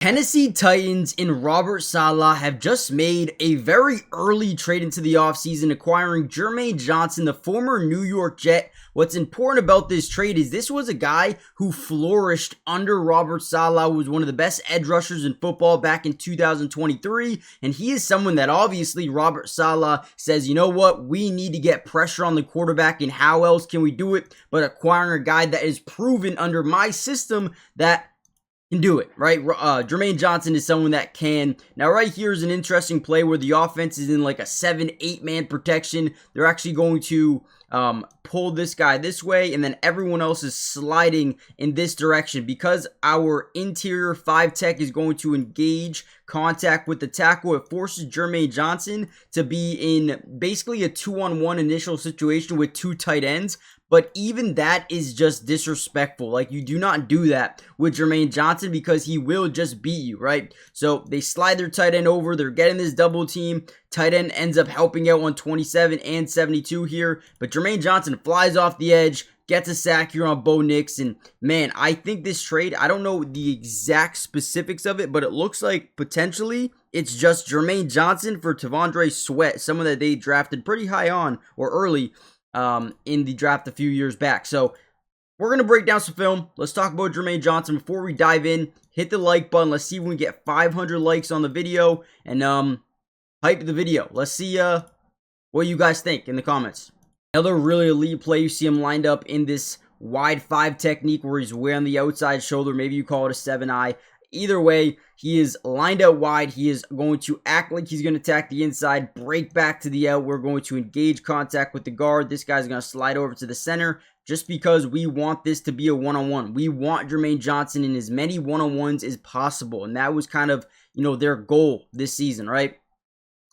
Tennessee Titans and Robert Saleh have just made a very early trade into the offseason, acquiring Jermaine Johnson, the former New York Jet. What's important about this trade is this was a guy who flourished under Robert Saleh, who was one of the best edge rushers in football back in 2023, and he is someone that obviously Robert Saleh says, you know what, we need to get pressure on the quarterback, and how else can we do it but acquiring a guy that is proven under my system that can do it, right? Jermaine Johnson is someone that can. Now, right here is an interesting play where the offense is in like a 7-8 man protection. They're actually going to pull this guy this way, and then everyone else is sliding in this direction because our interior 5 tech is going to engage contact with the tackle. It forces Jermaine Johnson to be in basically a 2-on-1 initial situation with 2 tight ends. But even that is just disrespectful. Like, you do not do that with Jermaine Johnson because he will just beat you, right? So they slide their tight end over. They're getting this double team. Tight end ends up helping out on 27 and 72 here. But Jermaine Johnson flies off the edge, gets a sack here on Bo Nix. And man, I think this trade, I don't know the exact specifics of it, but it looks like potentially it's just Jermaine Johnson for T'Vondre Sweat, someone that they drafted pretty high on or early in the draft a few years back. So we're going to break down some film. Let's talk about Jermaine Johnson. Before we dive in, hit the like button. Let's see if we can get 500 likes on the video and hype the video. Let's see what you guys think in the comments. Another really elite play. You see him lined up in this wide 5 technique where he's way on the outside shoulder. Maybe you call it a 7-eye. Either way, he is lined out wide. He is going to act like he's going to attack the inside, break back to the out. We're going to engage contact with the guard. This guy's going to slide over to the center just because we want this to be a one-on-one. We want Jermaine Johnson in as many one-on-ones as possible. And that was kind of, their goal this season, right?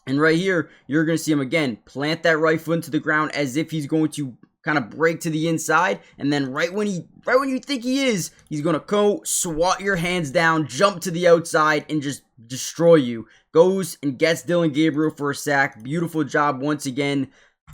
And right here, you're going to see him again plant that right foot into the ground as if he's going to kind of break to the inside, and then right when you think he is, he's gonna go swat your hands down, jump to the outside, and just destroy you. Goes and gets Dylan Gabriel for a sack. Beautiful job once again.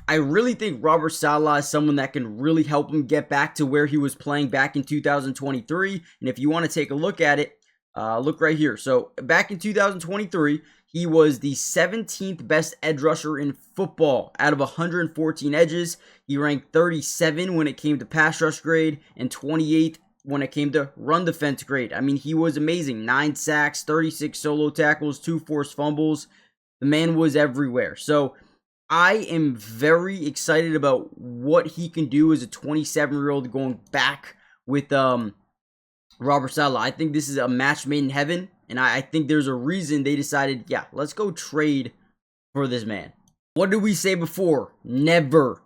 I really think Robert Saleh is someone that can really help him get back to where he was playing back in 2023. And if you want to take a look at it, look right here. So back in 2023, he was the 17th best edge rusher in football out of 114 edges. He ranked 37 when it came to pass rush grade and 28th when it came to run defense grade. I mean, he was amazing. 9 sacks, 36 solo tackles, 2 forced fumbles. The man was everywhere. So I am very excited about what he can do as a 27-year-old going back with Robert Saleh. I think this is a match made in heaven. And I think there's a reason they decided, yeah, let's go trade for this man. What did we say before? Never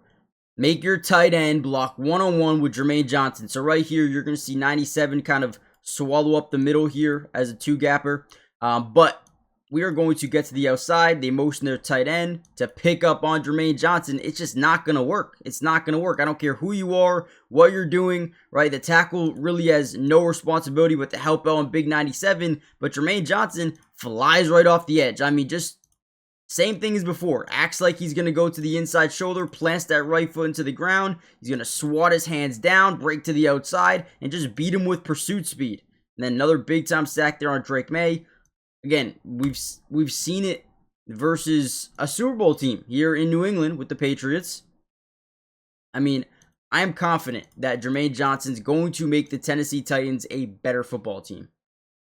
make your tight end block one-on-one with Jermaine Johnson. So right here, you're going to see 97 kind of swallow up the middle here as a 2-gapper. But we are going to get to the outside. They motion their tight end to pick up on Jermaine Johnson. It's just not going to work. It's not going to work. I don't care who you are, what you're doing, right? The tackle really has no responsibility but to help out on Big 97. But Jermaine Johnson flies right off the edge. I mean, just same thing as before. Acts like he's going to go to the inside shoulder, plants that right foot into the ground. He's going to swat his hands down, break to the outside, and just beat him with pursuit speed. And then another big-time sack there on Drake May. Again, we've seen it versus a Super Bowl team here in New England with the Patriots. I mean, I am confident that Jermaine Johnson's going to make the Tennessee Titans a better football team.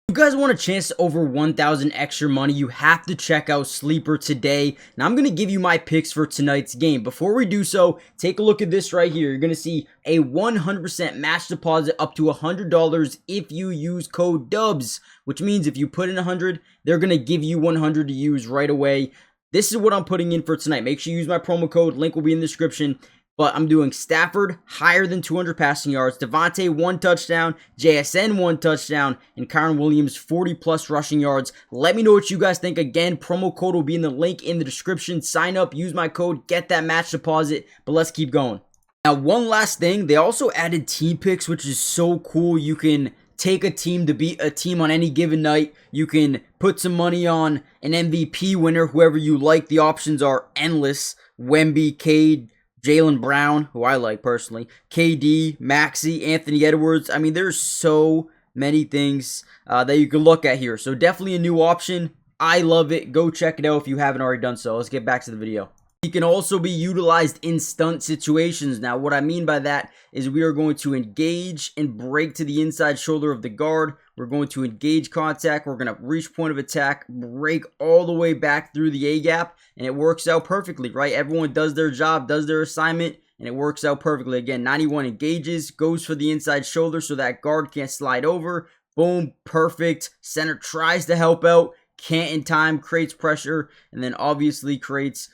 If you guys want a chance to over 1,000 extra money, you have to check out Sleeper today. Now, I'm going to give you my picks for tonight's game. Before we do so, take a look at this right here. You're going to see a 100% match deposit up to $100 if you use code DUBS, which means if you put in 100, they're going to give you 100 to use right away. This is what I'm putting in for tonight. Make sure you use my promo code. Link will be in the description. But I'm doing Stafford higher than 200 passing yards, Devontae 1 touchdown, JSN 1 touchdown, and Kyron Williams 40+ rushing yards. Let me know what you guys think. Again, promo code will be in the link in the description. Sign up, use my code, get that match deposit. But let's keep going. Now, one last thing. They also added team picks, which is so cool. You can take a team to beat a team on any given night. You can put some money on an MVP winner, whoever you like. The options are endless. Wemby, Cade, Jaylen Brown, who I like personally, KD, Maxey, Anthony Edwards. I mean, there's so many things that you can look at here. So definitely a new option. I love it. Go check it out if you haven't already done so. Let's get back to the video. He can also be utilized in stunt situations. Now, what I mean by that is we are going to engage and break to the inside shoulder of the guard. We're going to engage contact. We're going to reach point of attack, break all the way back through the A-gap, and it works out perfectly, right? Everyone does their job, does their assignment, and it works out perfectly. Again, 91 engages, goes for the inside shoulder so that guard can't slide over. Boom, perfect. Center tries to help out, can't in time, creates pressure, and then obviously creates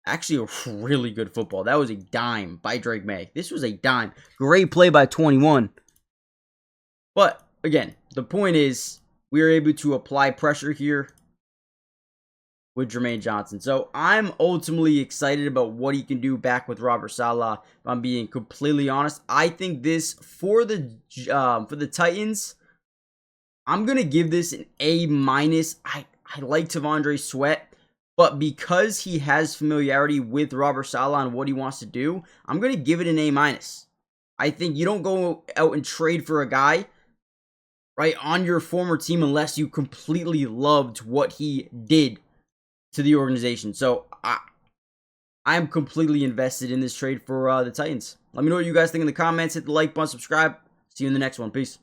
actually a really good football. That was a dime by Drake May. This was a dime. Great play by 21. But again, the point is we are able to apply pressure here with Jermaine Johnson. So I'm ultimately excited about what he can do back with Robert Saleh. If I'm being completely honest, I think this for the Titans, I'm gonna give this an A-. I like T'Vondre Sweat. But because he has familiarity with Robert Saleh and what he wants to do, I'm going to give it an A-. I think you don't go out and trade for a guy, right, on your former team unless you completely loved what he did to the organization. So I'm completely invested in this trade for the Titans. Let me know what you guys think in the comments. Hit the like button, subscribe. See you in the next one. Peace.